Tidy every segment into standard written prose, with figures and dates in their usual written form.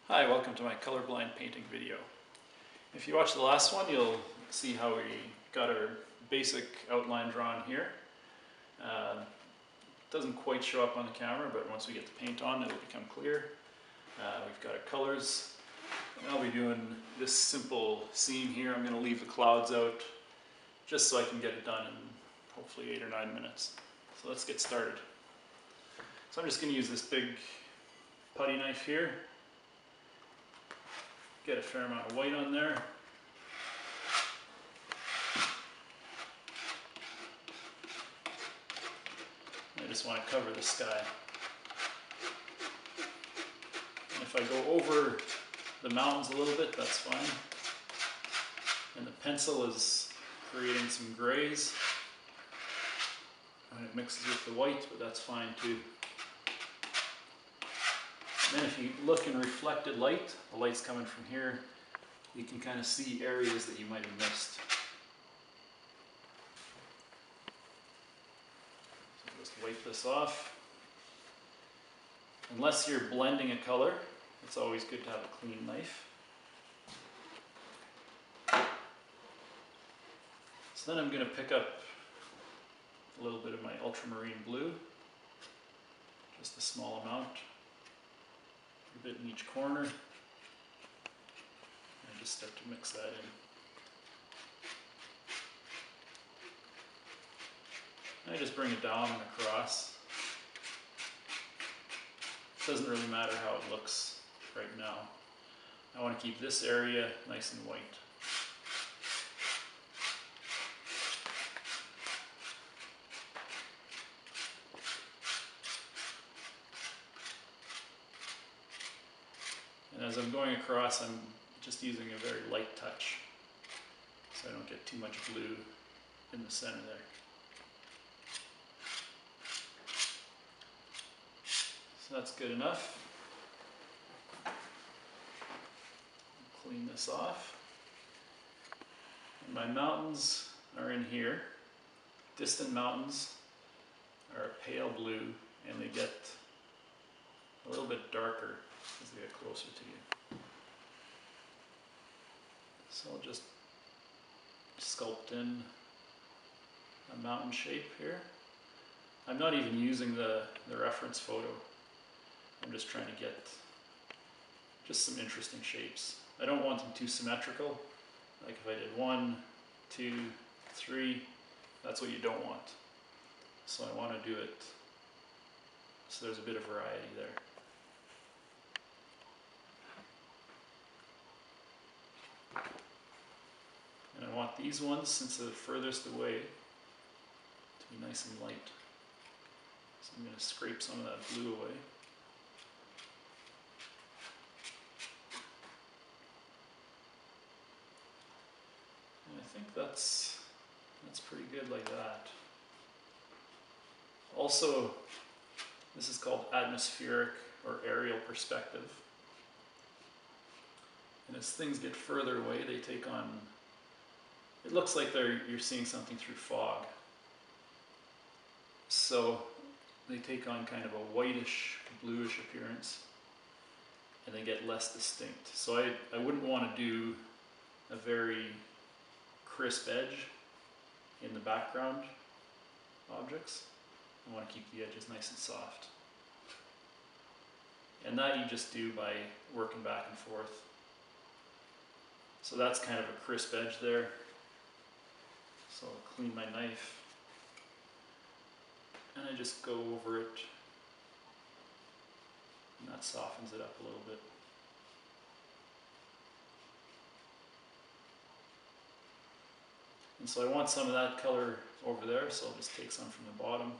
Hi, welcome to my colorblind painting video. If you watched the last one, you'll see how we got our basic outline drawn here. Doesn't quite show up on the camera, but once we get the paint on, it'll become clear. We've got our colors. And I'll be doing this simple scene here. I'm going to leave the clouds out just so I can get it done in hopefully 8 or 9 minutes. So let's get started. So I'm just going to use this big putty knife here. Get a fair amount of white on there. I just want to cover the sky. And if I go over the mountains a little bit, that's fine. And the pencil is creating some grays. And it mixes with the white, but that's fine too. Then if you look in reflected light, the light's coming from here, you can kind of see areas that you might have missed. So just wipe this off. Unless you're blending a color, it's always good to have a clean knife. So then I'm going to pick up a little bit of my ultramarine blue, just a small amount. A bit in each corner, and just start to mix that in. I just bring it down and across. It doesn't really matter how it looks right now. I want to keep this area nice and white. And as I'm going across, I'm just using a very light touch, so I don't get too much blue in the center there. So that's good enough. Clean this off. And my mountains are in here. Distant mountains are a pale blue, and they get a little bit darker as they get closer to you. So I'll just sculpt in a mountain shape here. I'm not even using the reference photo. I'm just trying to get just some interesting shapes. I don't want them too symmetrical. Like if I did 1, 2, 3, that's what you don't want. So I want to do it so there's a bit of variety there. And I want these ones, since they're furthest away, to be nice and light. So I'm going to scrape some of that blue away. And I think that's pretty good like that. Also, this is called atmospheric or aerial perspective. And as things get further away, they take on, it looks like you're seeing something through fog. So they take on kind of a whitish, bluish appearance, and they get less distinct. So I wouldn't want to do a very crisp edge in the background objects. I want to keep the edges nice and soft. And that you just do by working back and forth. So that's kind of a crisp edge there. So I'll clean my knife. And I just go over it. And that softens it up a little bit. And so I want some of that color over there, so I'll just take some from the bottom.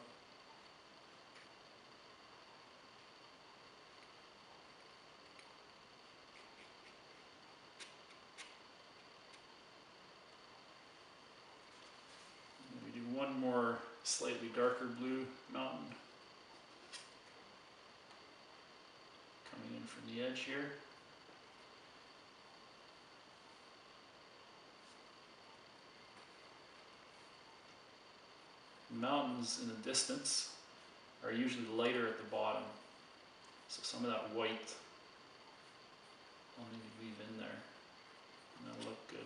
One more slightly darker blue mountain coming in from the edge here. Mountains in the distance are usually lighter at the bottom, so some of that white I'll maybe leave in there, and that'll look good.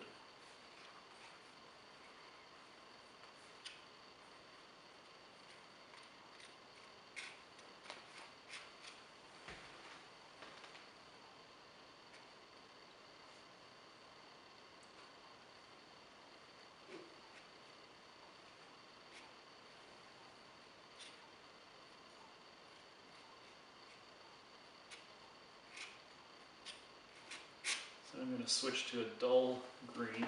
So I'm going to switch to a dull green,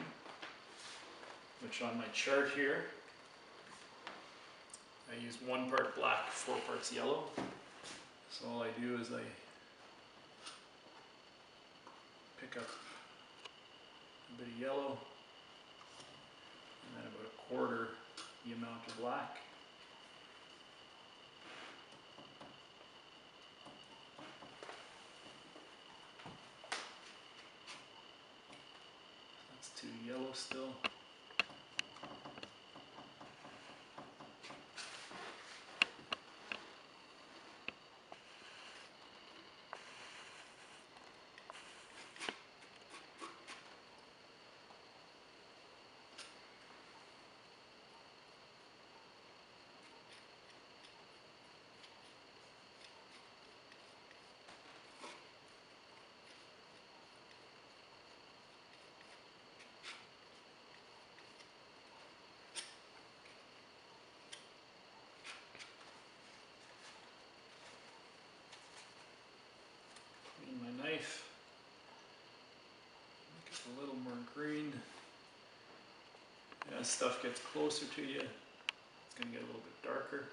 which on my chart here, I use 1 part black, 4 parts yellow. So all I do is I pick up a bit of yellow, and then about 1/4 the amount of black. That's too yellow still. Clean my knife, make it a little more green. As stuff gets closer to you, it's going to get a little bit darker.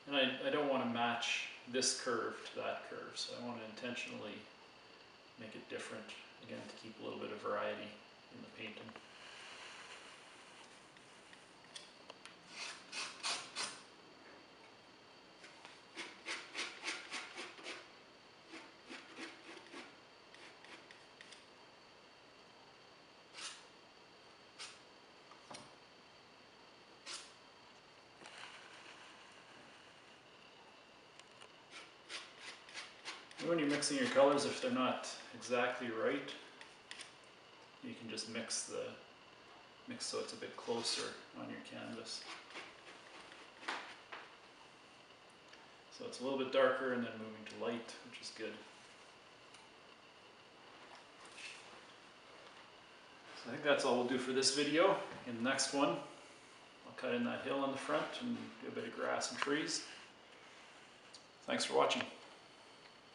And I don't want to match this curve to that curve, so I want to intentionally make it different, again, to keep a little bit of variety in the painting. When you're mixing your colors, if they're not exactly right, you can just mix so it's a bit closer on your canvas. So it's a little bit darker and then moving to light, which is good. So I think that's all we'll do for this video. In the next one, I'll cut in that hill on the front and do a bit of grass and trees. Thanks for watching.